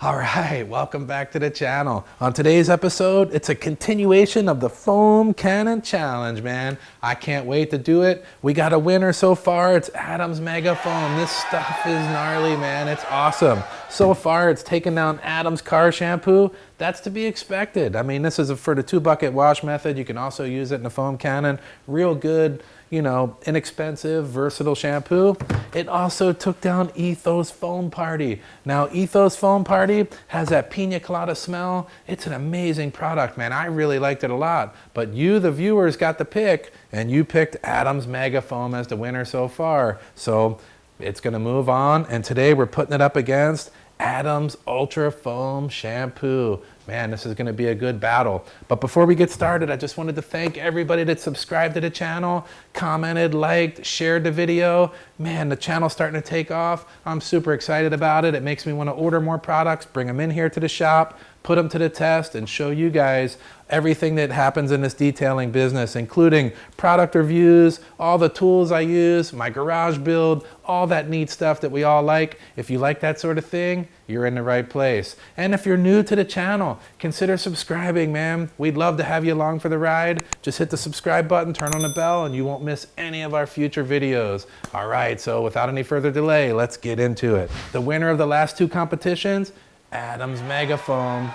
All right, welcome back to the channel. On today's episode, it's a continuation of the Foam Cannon Challenge, man. I can't wait to do it. We got a winner so far. It's Adams Mega Foam. This stuff is gnarly, man. It's awesome. So far, it's taken down Adams car shampoo. That's to be expected. I mean, this is for the 2-bucket wash method. You can also use it in the Foam Cannon. Real good, you know, inexpensive, versatile shampoo. It also took down Ethos Foam Party. Now, Ethos Foam Party has that pina colada smell. It's an amazing product, man. I really liked it a lot. But you, the viewers, got the pick, and you picked Adams Mega Foam as the winner so far. So it's gonna move on, and today we're putting it up against Adams Ultra Foam Shampoo. Man, this is going to be a good battle. But before we get started, I just wanted to thank everybody that subscribed to the channel, commented, liked, shared the video. Man, the channel's starting to take off. I'm super excited about it. It makes me want to order more products, bring them in here to the shop, put them to the test, and show you guys everything that happens in this detailing business, including product reviews, all the tools I use, my garage build, all that neat stuff that we all like. If you like that sort of thing, you're in the right place. And if you're new to the channel, consider subscribing, man. We'd love to have you along for the ride. Just hit the subscribe button, turn on the bell, and you won't miss any of our future videos. All right, so without any further delay, let's get into it. The winner of the last two competitions, Adams Mega Foam.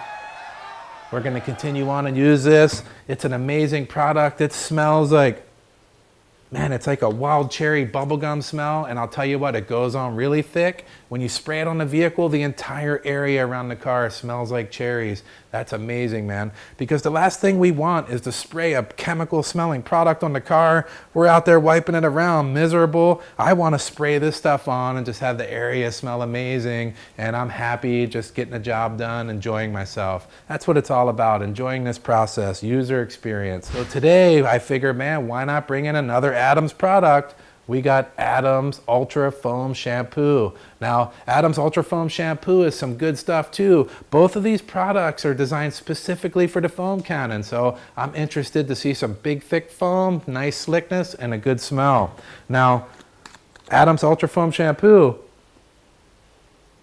We're going to continue on and use this. It's an amazing product. It smells like, man, it's like a wild cherry bubblegum smell, and I'll tell you what, it goes on really thick. When you spray it on the vehicle, the entire area around the car smells like cherries. That's amazing, man. Because the last thing we want is to spray a chemical smelling product on the car. We're out there wiping it around, miserable. I want to spray this stuff on and just have the area smell amazing, and I'm happy just getting the job done, enjoying myself. That's what it's all about, enjoying this process, user experience. So today I figured, man, why not bring in another Adams product? We got Adams Ultra Foam Shampoo. Now, Adams Ultra Foam Shampoo is some good stuff too. Both of these products are designed specifically for the foam cannon, so I'm interested to see some big thick foam, nice slickness, and a good smell. Now, Adams Ultra Foam Shampoo,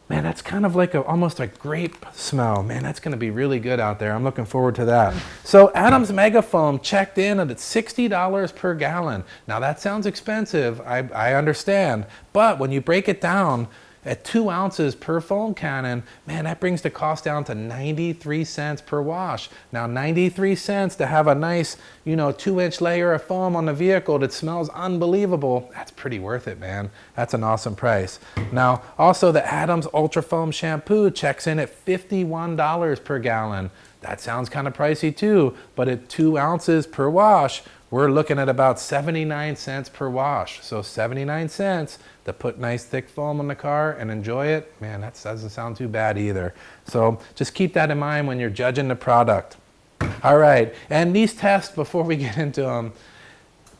man, that's kind of like almost a grape smell. Man, that's going to be really good out there. I'm looking forward to that. So Adams Mega Foam checked in at $60 per gallon. Now that sounds expensive, I understand. But when you break it down, at 2 ounces per foam cannon, man, that brings the cost down to 93 cents per wash. Now, 93 cents to have a nice, you know, 2-inch layer of foam on the vehicle that smells unbelievable, that's pretty worth it, man. That's an awesome price. Now, also the Adams Ultra Foam Shampoo checks in at $51 per gallon. That sounds kind of pricey too, but at 2 ounces per wash, we're looking at about 79 cents per wash. So 79 cents to put nice thick foam on the car and enjoy it. Man, that doesn't sound too bad either. So just keep that in mind when you're judging the product. All right, and these tests, before we get into them,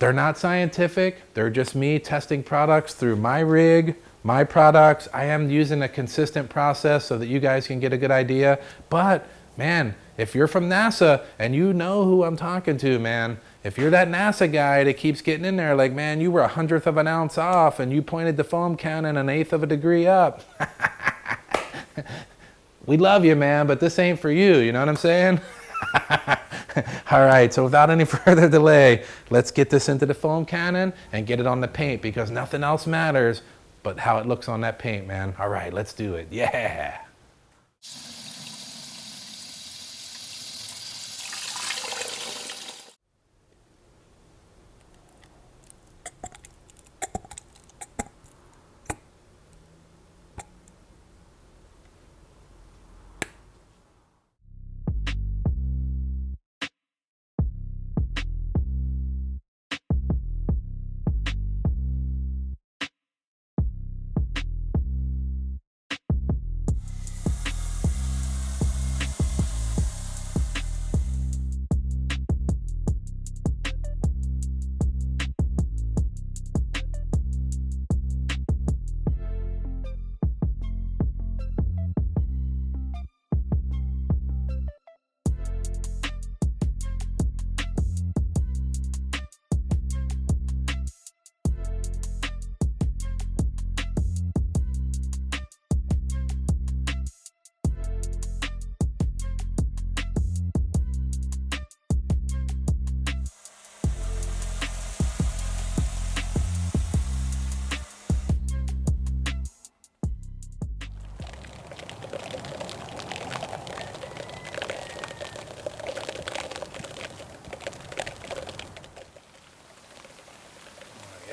they're not scientific. They're just me testing products through my rig, my products. I am using a consistent process so that you guys can get a good idea. But man, if you're from NASA and you know who I'm talking to, man, if you're that NASA guy that keeps getting in there like, man, you were 1/100 of an ounce off and you pointed the foam cannon 1/8 of a degree up. We love you, man, but this ain't for you. You know what I'm saying? All right, so without any further delay, let's get this into the foam cannon and get it on the paint, because nothing else matters but how it looks on that paint, man. All right, let's do it. Yeah.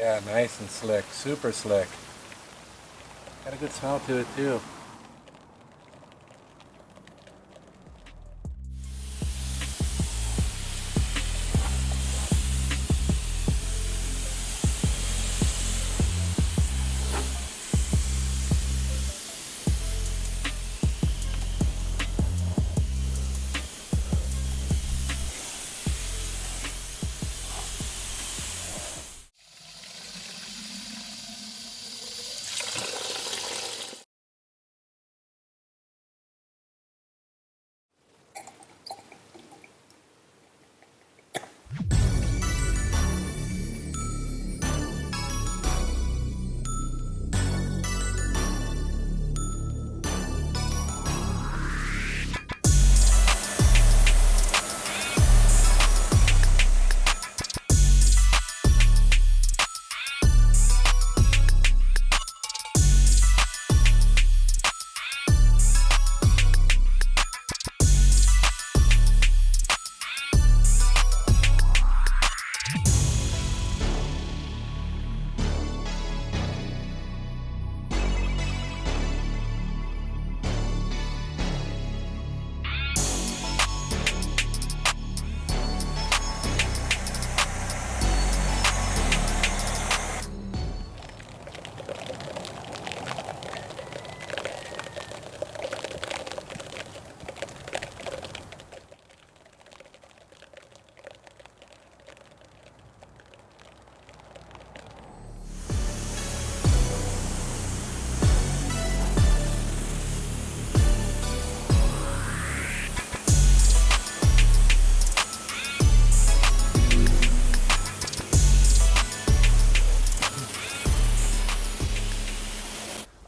Yeah, nice and slick, super slick. Got a good smell to it too.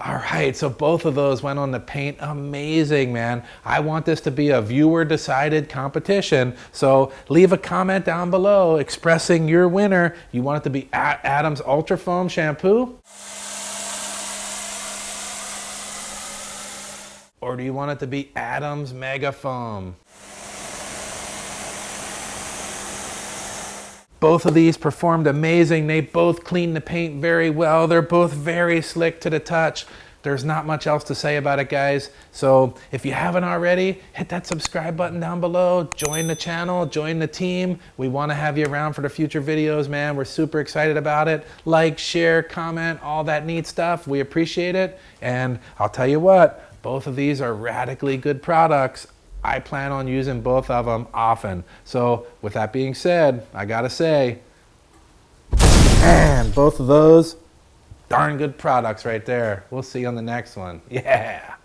All right, so both of those went on the paint. Amazing, man. I want this to be a viewer-decided competition, so leave a comment down below expressing your winner. You want it to be Adams Ultra Foam Shampoo? Or do you want it to be Adams Mega Foam? Both of these performed amazing. They both cleaned the paint very well. They're both very slick to the touch. There's not much else to say about it, guys. So if you haven't already, hit that subscribe button down below. Join the channel, join the team. We want to have you around for the future videos, man. We're super excited about it. Like, share, comment, all that neat stuff. We appreciate it. And I'll tell you what, both of these are radically good products. I plan on using both of them often. So with that being said, I gotta say, man, both of those, darn good products right there. We'll see you on the next one. Yeah.